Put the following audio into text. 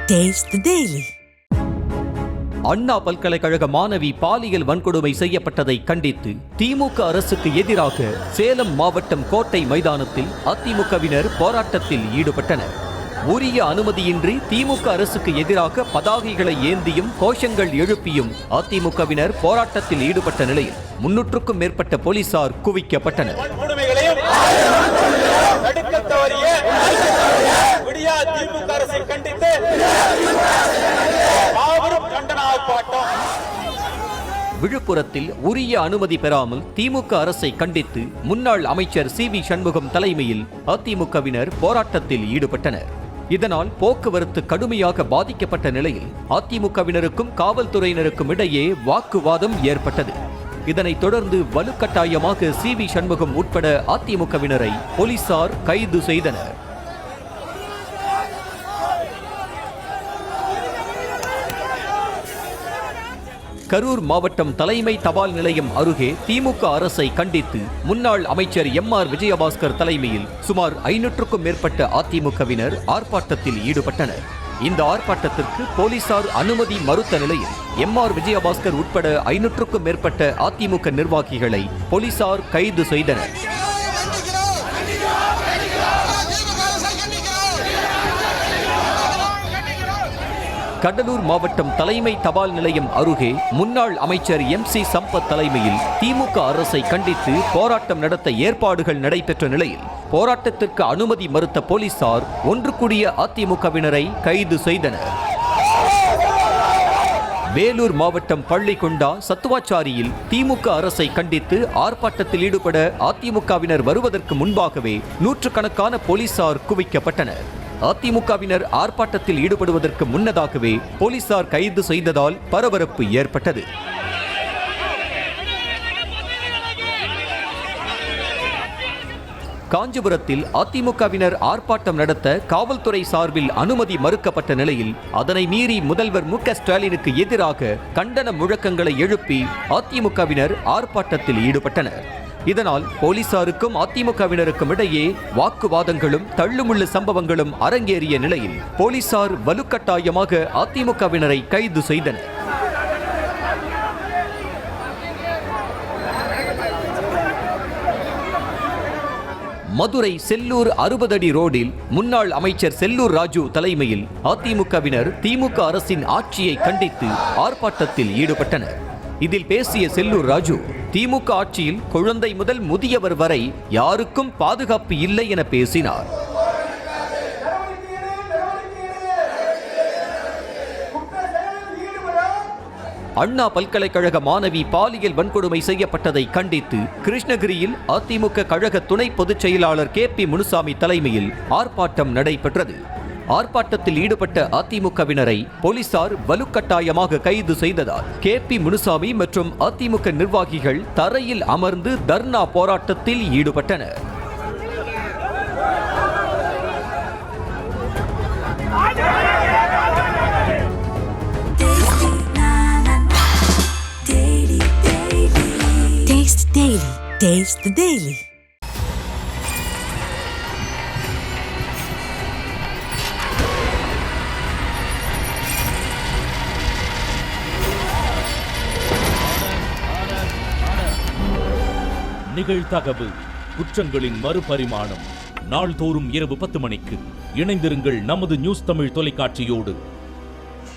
Taste the Daily. அண்ணா பல்கலைக்கழக மாணவி பாலியல் வன்கொடுமை செய்யப்பட்டதை கண்டித்து திமுக அரசுக்கு எதிராக சேலம் மாவட்டம் கோட்டை மைதானத்தில் அதிமுகவினர் போராட்டத்தில் ஈடுபட்டனர். உரிய அனுமதியின்றி திமுக அரசுக்கு எதிராக பதாகைகளை ஏந்தியும் கோஷங்கள் எழுப்பியும் அதிமுகவினர் போராட்டத்தில் ஈடுபட்ட நிலையில் 300க்கும் மேற்பட்ட போலீசார் குவிக்கப்பட்டனர். விழுப்புரத்தில் உரிய அனுமதி பெறாமல் திமுக அரசை கண்டித்து முன்னாள் அமைச்சர் சி.வி. சண்முகம் தலைமையில் அதிமுகவினர் போராட்டத்தில் ஈடுபட்டனர். இதனால் போக்குவரத்து கடுமையாக பாதிக்கப்பட்ட நிலையில் அதிமுகவினருக்கும் காவல்துறையினருக்கும் இடையே வாக்குவாதம் ஏற்பட்டது. இதனைத் தொடர்ந்து வலுக்கட்டாயமாக சி.வி. சண்முகம் உட்பட அதிமுகவினரை போலீசார் கைது செய்தனர். கரூர் மாவட்டம் தலைமை தபால் நிலையம் அருகே திமுக அரசை கண்டித்து முன்னாள் அமைச்சர் எம்.ஆர். விஜயபாஸ்கர் தலைமையில் சுமார் 500க்கும் மேற்பட்ட அதிமுகவினர் ஆர்ப்பாட்டத்தில் ஈடுபட்டனர். இந்த ஆர்ப்பாட்டத்திற்கு போலீசார் அனுமதி மறுத்த நிலையில் எம்.ஆர். விஜயபாஸ்கர் உட்பட 500க்கும் மேற்பட்ட அதிமுக நிர்வாகிகளை போலீசார் கைது செய்தனர். கடலூர் மாவட்டம் தலைமை தபால் நிலையம் அருகே முன்னாள் அமைச்சர் எம்.சி. சம்பத் தலைமையில் திமுக அரசை கண்டித்து போராட்டம் நடத்த ஏற்பாடுகள் நடைபெற்ற நிலையில் போராட்டத்திற்கு அனுமதி மறுத்த போலீசார் ஒன்று கூடிய அதிமுகவினரை கைது செய்தனர். வேலூர் மாவட்டம் பள்ளிகொண்டா சத்துவாச்சாரியில் திமுக அரசை கண்டித்து ஆர்ப்பாட்டத்தில் ஈடுபட அதிமுகவினர் வருவதற்கு முன்பாகவே நூற்றுக்கணக்கான போலீசார் குவிக்கப்பட்டனர். அதிமுகவினர் ஆர்ப்பாட்டத்தில் ஈடுபடுவதற்கு முன்னதாகவே போலீசார் கைது செய்ததால் பரபரப்பு ஏற்பட்டது. காஞ்சிபுரத்தில் அதிமுகவினர் ஆர்ப்பாட்டம் நடத்த காவல்துறை சார்பில் அனுமதி மறுக்கப்பட்ட நிலையில் அதனை மீறி முதல்வர் மு.க. ஸ்டாலினுக்கு எதிராக கண்டன முழக்கங்களை எழுப்பி அதிமுகவினர் ஆர்ப்பாட்டத்தில் ஈடுபட்டனர். இதனால் போலீசாருக்கும் அதிமுகவினருக்கும் இடையே வாக்குவாதங்களும் தள்ளுமுள்ளு சம்பவங்களும் அரங்கேறிய நிலையில் போலீசார் வலுக்கட்டாயமாக அதிமுகவினரை கைது செய்தனர். மதுரை செல்லூர் 60 அடி ரோடில் முன்னாள் அமைச்சர் செல்லூர் ராஜு தலைமையில் அதிமுகவினர் திமுக அரசின் ஆட்சியை கண்டித்து ஆர்ப்பாட்டத்தில் ஈடுபட்டனர். இதில் பேசிய செல்லூர் ராஜு திமுக ஆட்சியில் குழந்தை முதல் முதியவர் வரை யாருக்கும் பாதுகாப்பு இல்லை என பேசினார். அண்ணா பல்கலைக்கழக மாணவி பாலியல் வன்கொடுமை செய்யப்பட்டதை கண்டித்து கிருஷ்ணகிரியில் அதிமுக கழக துணை பொதுச் செயலாளர் கே.பி. முனுசாமி தலைமையில் ஆர்ப்பாட்டம் நடைபெற்றது. ஆர்ப்பாட்டத்தில் ஈடுபட்ட அதிமுகவினரை போலீசார் வலுக்கட்டாயமாக கைது செய்ததால் கே.பி. முனுசாமி மற்றும் அதிமுக நிர்வாகிகள் தரையில் அமர்ந்து தர்ணா போராட்டத்தில் ஈடுபட்டனர். Taste the Daily. நிகழ்தகவு குற்றங்களின் மறுபரிமாணம் நாள்தோறும் இரவு 10 மணிக்கு இணைந்திருங்கள் நமது நியூஸ் தமிழ் தொலைக்காட்சியோடு.